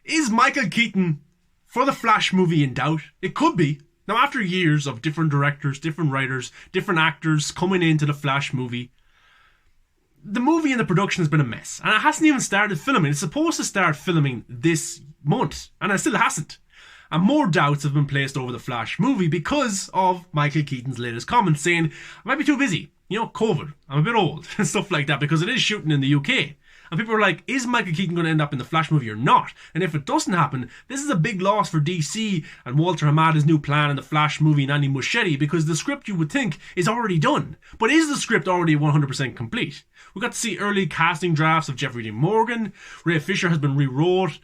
Is Michael Keaton for the Flash movie in doubt? It could be. Now, after years of different directors, different writers, different actors coming into the Flash movie, the movie and the production has been a mess. And it hasn't even started filming. It's supposed to start filming this month, and it still hasn't. And more doubts have been placed over the Flash movie because of Michael Keaton's latest comments saying, I might be too busy. COVID, I'm a bit old, and stuff like that, because it is shooting in the UK. And people are like, is Michael Keaton going to end up in the Flash movie or not? And if it doesn't happen, this is a big loss for DC and Walter Hamada's new plan in the Flash movie and Andy Muschietti, because the script you would think is already done. But is the script already 100% complete? We got to see early casting drafts of Jeffrey Dean Morgan. Ray Fisher has been rewrote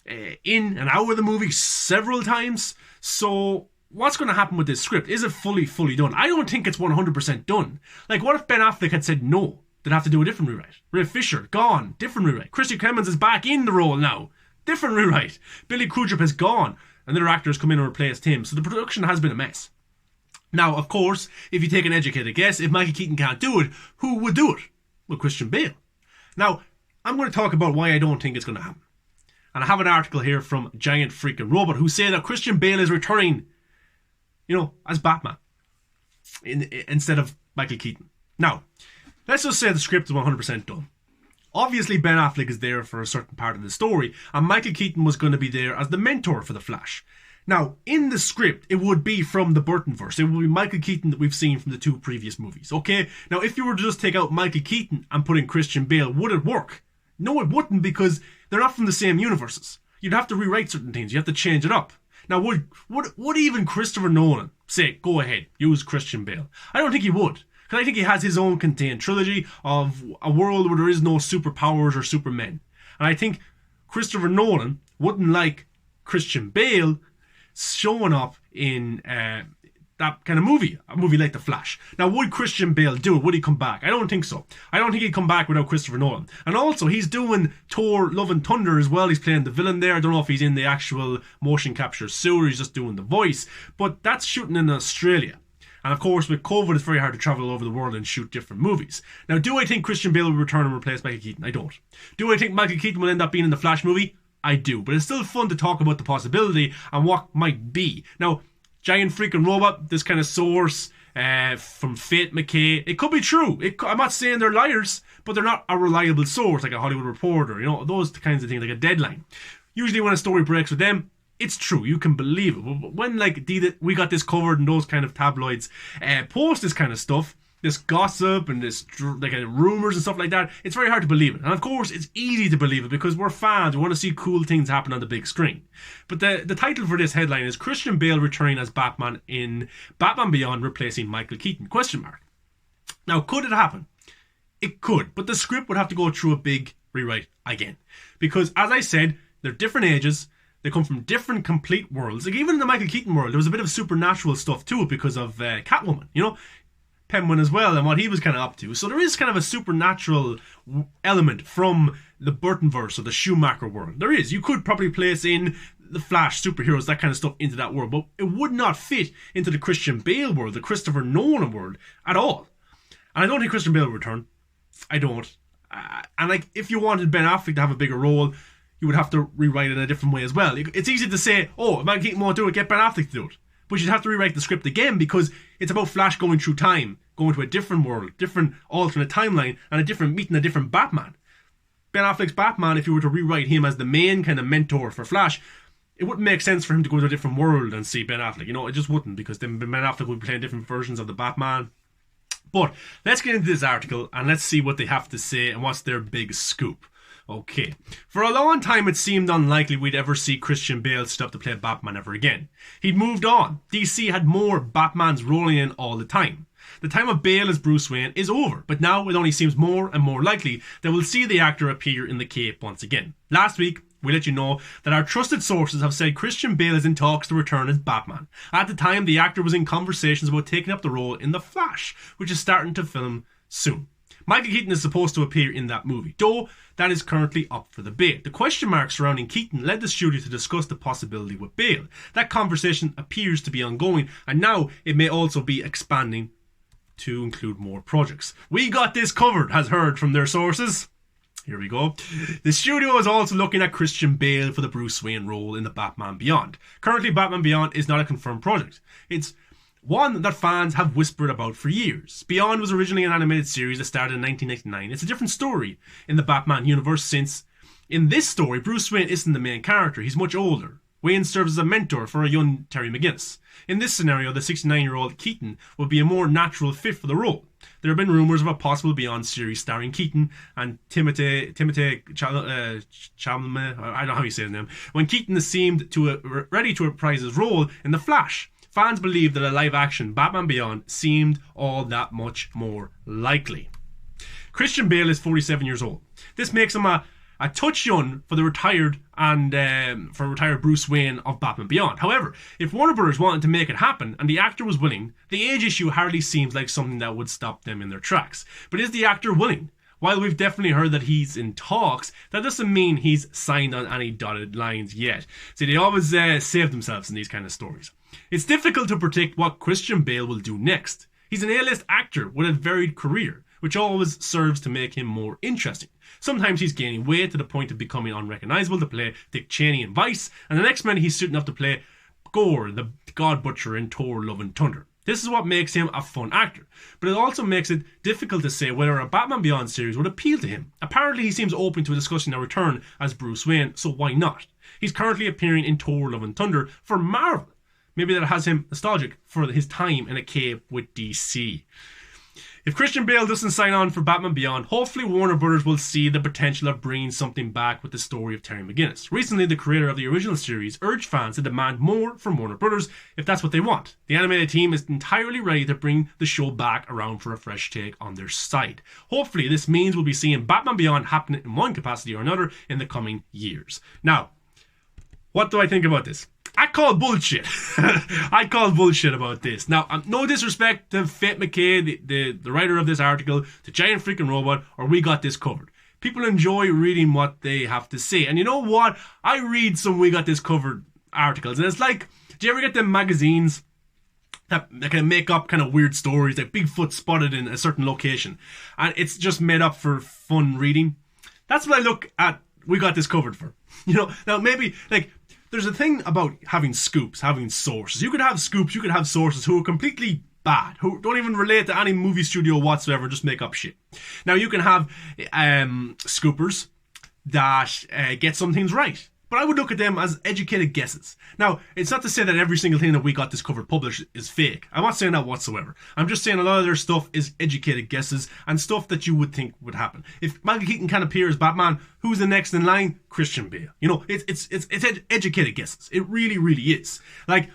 in and out of the movie several times. So what's going to happen with this script? Is it fully done? I don't think it's 100% done. Like, what if Ben Affleck had said no? They'd have to do a different rewrite. Ray Fisher, gone. Different rewrite. Christian Clemens is back in the role now. Different rewrite. Billy Crudup has gone. Another actor's come in and replaced him. So the production has been a mess. Now, of course, if you take an educated guess, if Michael Keaton can't do it, who would do it? Well, Christian Bale. Now, I'm going to talk about why I don't think it's going to happen. And I have an article here from Giant Freaking Robot who say that Christian Bale is returning, as Batman instead of Michael Keaton. Now, let's just say the script is 100% done. Obviously, Ben Affleck is there for a certain part of the story, and Michael Keaton was going to be there as the mentor for the Flash. Now, in the script, it would be from the Burtonverse. It would be Michael Keaton that we've seen from the two previous movies, okay? Now, if you were to just take out Michael Keaton and put in Christian Bale, would it work? No, it wouldn't, because they're not from the same universes. You'd have to rewrite certain things. You have to change it up. Now, would even Christopher Nolan say, go ahead, use Christian Bale? I don't think he would. Because I think he has his own contained trilogy of a world where there is no superpowers or supermen. And I think Christopher Nolan wouldn't like Christian Bale showing up in that kind of movie, a movie like The Flash. Now, would Christian Bale do it? Would he come back? I don't think so. I don't think he'd come back without Christopher Nolan. And also, he's doing Thor Love and Thunder as well. He's playing the villain there. I don't know if he's in the actual motion capture suit or he's just doing the voice. But that's shooting in Australia. And of course, with COVID, it's very hard to travel all over the world and shoot different movies. Now, do I think Christian Bale will return and replace Michael Keaton? I don't. Do I think Michael Keaton will end up being in the Flash movie? I do. But it's still fun to talk about the possibility and what might be. Now, Giant Freaking Robot, this kind of source from Fate McKay, it could be true. I'm not saying they're liars, but they're not a reliable source like a Hollywood Reporter, those kinds of things, like a Deadline. Usually when a story breaks with them, it's true, you can believe it. But when We Got This Covered and those kind of tabloids post this kind of stuff, this gossip and this rumors and stuff like that, it's very hard to believe it. And of course, it's easy to believe it because we're fans. We want to see cool things happen on the big screen. But the title for this headline is Christian Bale returning as Batman in Batman Beyond, replacing Michael Keaton? ? Now, could it happen? It could, but the script would have to go through a big rewrite again. Because, as I said, they're different ages. They come from different complete worlds. Like, even in the Michael Keaton world, there was a bit of supernatural stuff to it because of Catwoman, Penguin as well, and what he was kind of up to. So there is kind of a supernatural element from the Burtonverse or the Schumacher world. There is. You could probably place in the Flash, superheroes, that kind of stuff into that world, but it would not fit into the Christian Bale world, the Christopher Nolan world at all. And I don't think Christian Bale will return. I don't. And if you wanted Ben Affleck to have a bigger role, you would have to rewrite it in a different way as well. It's easy to say, if Michael Keaton won't do it, get Ben Affleck to do it. But you'd have to rewrite the script again because it's about Flash going through time, going to a different world, different alternate timeline, and meeting a different Batman. Ben Affleck's Batman, if you were to rewrite him as the main kind of mentor for Flash, it wouldn't make sense for him to go to a different world and see Ben Affleck. It just wouldn't, because then Ben Affleck would be playing different versions of the Batman. But let's get into this article and let's see what they have to say and what's their big scoop. Okay. For a long time, it seemed unlikely we'd ever see Christian Bale stop to play Batman ever again. He'd moved on. DC had more Batmans rolling in all the time. The time of Bale as Bruce Wayne is over, but now it only seems more and more likely that we'll see the actor appear in the cape once again. Last week, we let you know that our trusted sources have said Christian Bale is in talks to return as Batman. At the time, the actor was in conversations about taking up the role in The Flash, which is starting to film soon. Michael Keaton is supposed to appear in that movie, though that is currently up for debate. The question mark surrounding Keaton led the studio to discuss the possibility with Bale. That conversation appears to be ongoing, and now it may also be expanding to include more projects. We Got This Covered has heard from their sources Here we go. The studio is also looking at Christian Bale for the Bruce Wayne role in the Batman Beyond. Currently, Batman Beyond is not a confirmed project. It's one that fans have whispered about for years. Beyond was originally an animated series that started in 1999. It's a different story in the Batman universe, since in this story, Bruce Wayne isn't the main character. He's much older. Wayne serves as a mentor for a young Terry McGinnis. In this scenario, the 69-year-old Keaton would be a more natural fit for the role. There have been rumours of a possible Beyond series starring Keaton and Timothée Chalamet, I don't know how you say his name, when Keaton seemed ready to reprise his role in The Flash. Fans believe that a live-action Batman Beyond seemed all that much more likely. Christian Bale is 47 years old. This makes him a touch young for the retired Bruce Wayne of Batman Beyond. However, if Warner Bros. Wanted to make it happen and the actor was willing, the age issue hardly seems like something that would stop them in their tracks. But is the actor willing? While we've definitely heard that he's in talks, that doesn't mean he's signed on any dotted lines yet. See, they always save themselves in these kind of stories. It's difficult to predict what Christian Bale will do next. He's an A-list actor with a varied career, which always serves to make him more interesting. Sometimes he's gaining weight to the point of becoming unrecognisable to play Dick Cheney in Vice, and the next minute he's suiting up to play Gore, the God Butcher in Thor Love and Thunder. This is what makes him a fun actor, but it also makes it difficult to say whether a Batman Beyond series would appeal to him. Apparently he seems open to discussing a return as Bruce Wayne, so why not? He's currently appearing in Thor Love and Thunder for Marvel. Maybe that has him nostalgic for his time in a cave with DC. If Christian Bale doesn't sign on for Batman Beyond, hopefully Warner Bros. Will see the potential of bringing something back with the story of Terry McGinnis. Recently, the creator of the original series urged fans to demand more from Warner Bros. If that's what they want. The animated team is entirely ready to bring the show back around for a fresh take on their side. Hopefully, this means we'll be seeing Batman Beyond happening in one capacity or another in the coming years. Now, what do I think about this? I call bullshit. I call bullshit about this. Now, no disrespect to Fate McKay, the writer of this article, the giant freaking robot, or We Got This Covered. People enjoy reading what they have to say. And you know what? I read some We Got This Covered articles, and it's like, do you ever get them magazines that kind of make up kind of weird stories, like Bigfoot spotted in a certain location, and it's just made up for fun reading? That's what I look at We Got This Covered for. You know, now maybe, like, there's a thing about having scoops, having sources. You could have scoops, you could have sources who are completely bad, who don't even relate to any movie studio whatsoever, just make up shit. Now, you can have scoopers that get some things right. But I would look at them as educated guesses. Now, it's not to say that every single thing that We Got This Covered published is fake. I'm not saying that whatsoever. I'm just saying a lot of their stuff is educated guesses and stuff that you would think would happen. If Michael Keaton can appear as Batman, who's the next in line? Christian Bale. You know, it's educated guesses. It really, really is. Like,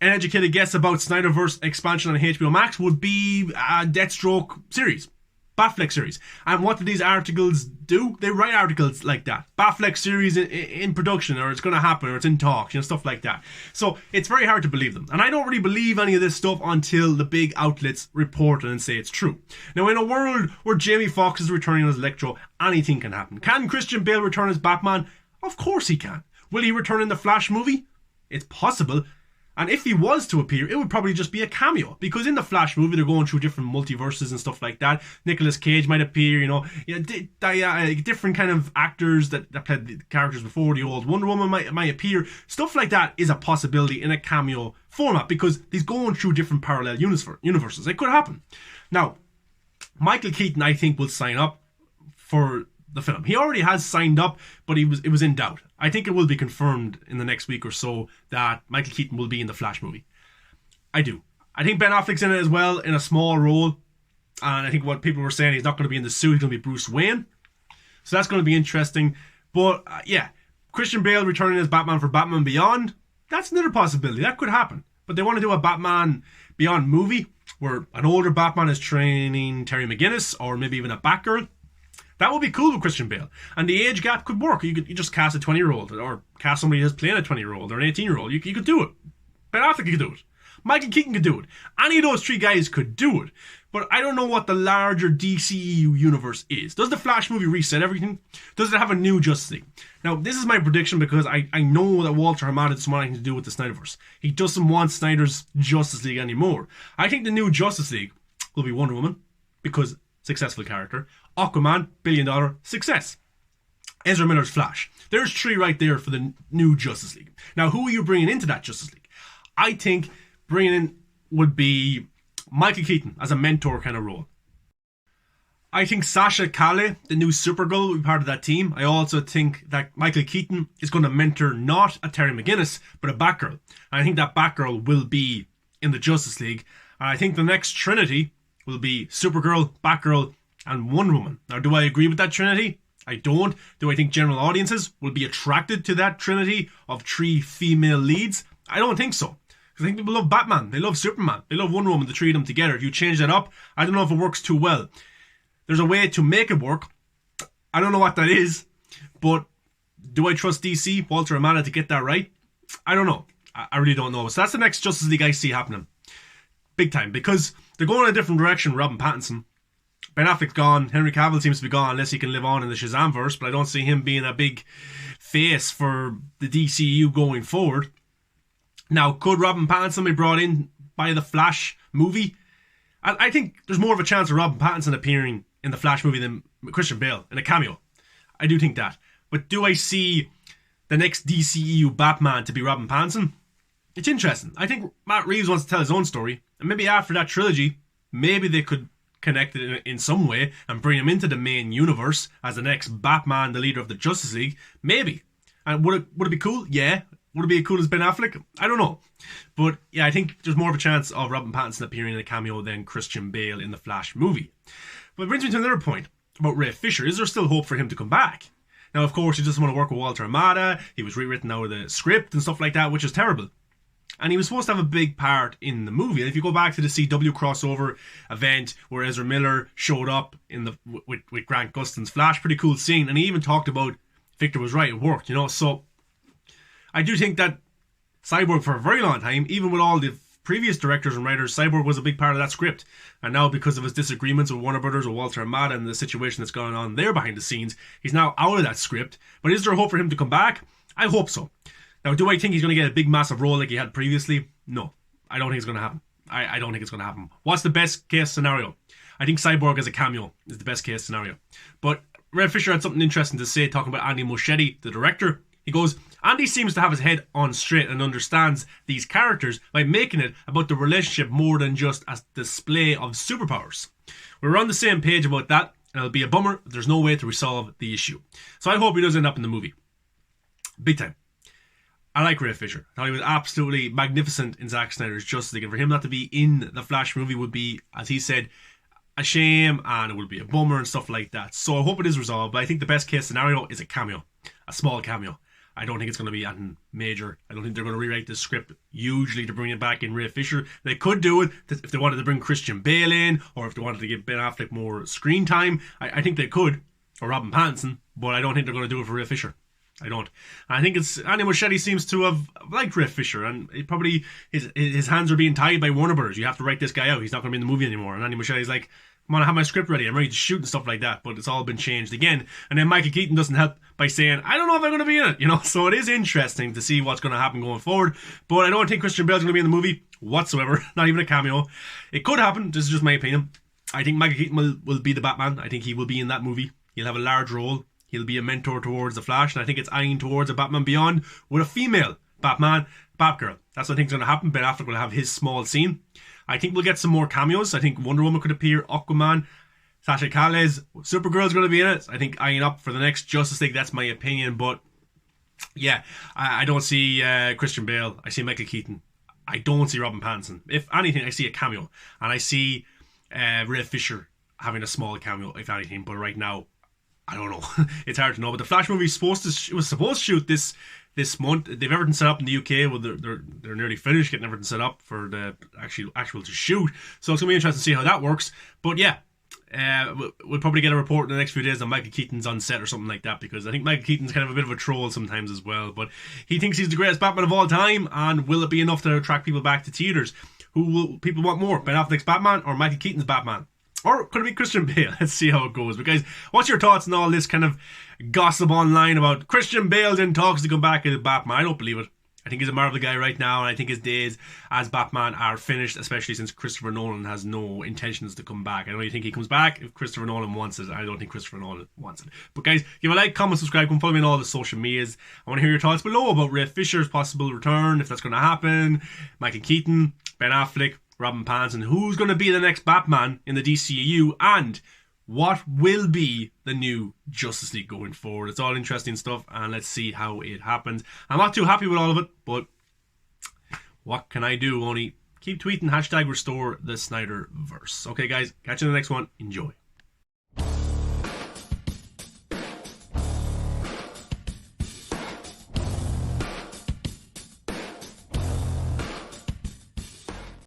an educated guess about Snyderverse expansion on HBO Max would be a Deathstroke series. Batfleck series. And what do these articles do? They write articles like that. Batfleck series in production, or it's going to happen, or it's in talks, you know, stuff like that. So it's very hard to believe them. And I don't really believe any of this stuff until the big outlets report it and say it's true. Now, in a world where Jamie Foxx is returning as Electro, anything can happen. Can Christian Bale return as Batman? Of course he can. Will he return in the Flash movie? It's possible. And if he was to appear, it would probably just be a cameo. Because in the Flash movie, they're going through different multiverses and stuff like that. Nicolas Cage might appear, you know, different kind of actors that played the characters before. The old Wonder Woman might appear. Stuff like that is a possibility in a cameo format, because he's going through different parallel universes. It could happen. Now, Michael Keaton, I think, will sign up for the film. He already has signed up, but it was in doubt. I think it will be confirmed in the next week or so that Michael Keaton will be in the Flash movie. I do. I think Ben Affleck's in it as well, in a small role. And I think what people were saying, he's not going to be in the suit, he's going to be Bruce Wayne. So that's going to be interesting. But yeah, Christian Bale returning as Batman for Batman Beyond, that's another possibility. That could happen. But they want to do a Batman Beyond movie where an older Batman is training Terry McGinnis, or maybe even a Batgirl. That would be cool with Christian Bale. And the age gap could work. You just cast a 20-year-old, or cast somebody who's playing a 20-year-old or an 18-year-old. You could do it. Ben Affleck could do it. Michael Keaton could do it. Any of those three guys could do it. But I don't know what the larger DCEU universe is. Does the Flash movie reset everything? Does it have a new Justice League? Now, this is my prediction, because I know that Walter Hamada doesn't want anything to do with the Snyderverse. He doesn't want Snyder's Justice League anymore. I think the new Justice League will be Wonder Woman, because successful character. Aquaman, $1 billion success. Ezra Miller's Flash. There's 3 right there for the new Justice League. Now, who are you bringing into that Justice League? I think bringing in would be Michael Keaton as a mentor kind of role. I think Sasha Calle, the new Supergirl, will be part of that team. I also think that Michael Keaton is going to mentor not a Terry McGinnis, but a Batgirl. And I think that Batgirl will be in the Justice League. And I think the next Trinity will be Supergirl, Batgirl, and Wonder Woman. Now, do I agree with that Trinity? I don't. Do I think general audiences will be attracted to that Trinity of 3 female leads? I don't think so. Because I think people love Batman, they love Superman, they love Wonder Woman, the 3 of them together. If you change that up, I don't know if it works too well. There's a way to make it work. I don't know what that is, but do I trust DC, Walter Hamada, to get that right? I don't know. I really don't know. So that's the next Justice League I see happening. Big time. Because they're going in a different direction, Robin Pattinson. Ben Affleck's gone. Henry Cavill seems to be gone unless he can live on in the Shazamverse, but I don't see him being a big face for the DCU going forward. Now, could Robin Pattinson be brought in by the Flash movie? I think there's more of a chance of Robin Pattinson appearing in the Flash movie than Christian Bale in a cameo. I do think that. But do I see the next DCEU Batman to be Robin Pattinson? It's interesting. I think Matt Reeves wants to tell his own story, and maybe after that trilogy, maybe they could connect it in some way and bring him into the main universe as the next Batman, the leader of the Justice League. Maybe. And would it be cool? Yeah. Would it be as cool as Ben Affleck? I don't know. But yeah, I think there's more of a chance of Robin Pattinson appearing in a cameo than Christian Bale in the Flash movie. But it brings me to another point about Ray Fisher. Is there still hope for him to come back? Now, of course, he doesn't want to work with Walter Hamada. He was rewritten out of the script and stuff like that, which is terrible. And he was supposed to have a big part in the movie. And if you go back to the CW crossover event where Ezra Miller showed up in the with Grant Gustin's Flash, pretty cool scene. And he even talked about Victor was right, it worked, So I do think that Cyborg, for a very long time, even with all the previous directors and writers, Cyborg was a big part of that script. And now, because of his disagreements with Warner Brothers or Walter Hamada and the situation that's going on there behind the scenes, he's now out of that script. But is there hope for him to come back? I hope so. Now, do I think he's going to get a big, massive role like he had previously? No. I don't think it's going to happen. I don't think it's going to happen. What's the best case scenario? I think Cyborg as a cameo is the best case scenario. But Red Fisher had something interesting to say talking about Andy Muschietti, the director. He goes, Andy seems to have his head on straight and understands these characters by making it about the relationship more than just a display of superpowers. We're on the same page about that, and it'll be a bummer if there's no way to resolve the issue. So I hope he does end up in the movie. Big time. I like Ray Fisher. I thought he was absolutely magnificent in Zack Snyder's Justice League, and for him not to be in the Flash movie would be, as he said, a shame, and it would be a bummer and stuff like that. So I hope it is resolved, but I think the best case scenario is a cameo. A small cameo. I don't think it's going to be anything major. I don't think they're going to rewrite the script hugely to bring it back in Ray Fisher. They could do it if they wanted to bring Christian Bale in, or if they wanted to give Ben Affleck more screen time. I think they could, or Robin Pattinson, but I don't think they're going to do it for Ray Fisher. I don't. I think it's Andy Muschietti seems to have liked Ray Fisher, and it probably his hands are being tied by Warner Brothers. You have to write this guy out. He's not going to be in the movie anymore. And Andy Muschietti's like, come on, I have my script ready. I'm ready to shoot and stuff like that. But it's all been changed again. And then Michael Keaton doesn't help by saying, I don't know if I'm going to be in it. So it is interesting to see what's going to happen going forward. But I don't think Christian Bale's going to be in the movie whatsoever. Not even a cameo. It could happen. This is just my opinion. I think Michael Keaton will be the Batman. I think he will be in that movie. He'll have a large role. He'll be a mentor towards the Flash. And I think it's eyeing towards a Batman Beyond with a female Batman, Batgirl. That's what I think is going to happen. Ben Affleck will have his small scene. I think we'll get some more cameos. I think Wonder Woman could appear, Aquaman, Sasha Calle's Supergirl's going to be in it. I think eyeing up for the next Justice League. That's my opinion. But yeah, I don't see Christian Bale. I see Michael Keaton. I don't see Robin Pattinson. If anything, I see a cameo. And I see Ray Fisher having a small cameo, if anything. But right now, I don't know. It's hard to know. But the Flash movie was supposed to shoot this month. They've everything set up in the UK. Well, they're nearly finished getting everything set up for the actual to shoot. So it's gonna be interesting to see how that works. But yeah, we'll probably get a report in the next few days on Michael Keaton's on set or something like that, because I think Michael Keaton's kind of a bit of a troll sometimes as well. But he thinks he's the greatest Batman of all time, and will it be enough to attract people back to theaters? Who will people want more? Ben Affleck's Batman or Michael Keaton's Batman? Or could it be Christian Bale? Let's see how it goes. But guys, what's your thoughts on all this kind of gossip online about Christian Bale's in talks to come back as Batman? I don't believe it. I think he's a Marvel guy right now, and I think his days as Batman are finished, especially since Christopher Nolan has no intentions to come back. I don't really think he comes back if Christopher Nolan wants it. I don't think Christopher Nolan wants it. But guys, give a like, comment, subscribe, come follow me on all the social medias. I want to hear your thoughts below about Ray Fisher's possible return, if that's going to happen, Michael Keaton, Ben Affleck, Robin Pattinson, who's going to be the next Batman in the DCEU, and what will be the new Justice League going forward. It's all interesting stuff, and let's see how it happens. I'm not too happy with all of it, but what can I do? Only keep tweeting #restore the Snyderverse. Okay guys, catch you in the next one. Enjoy.